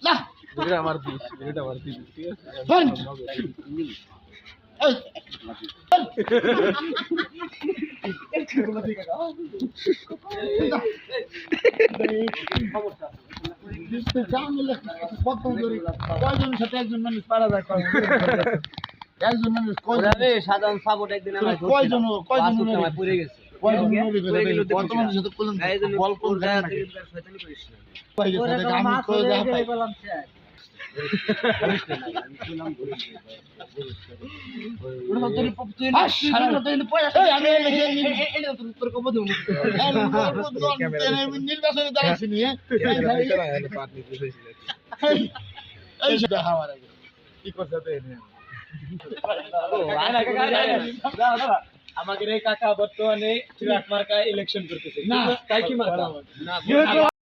না এটা আমার দিস ঠিক আছে বল। কয়জনের সাথে একজন মানুষ পারা যায় একজন মানুষ সাধারণ সাপোর্ট একদিন আমার কয়জন পড়ে গেছে বর্তমানের সাথে বল কোন শয়তানি করিস না আমি নির্বাচনে দাঁড়াচ্ছি নিয়ে কি করছে আমাদের এই কাকা বর্তমানে ট্রাক মার্কা ইলেকশন করতেছে না তাই কি মার্কা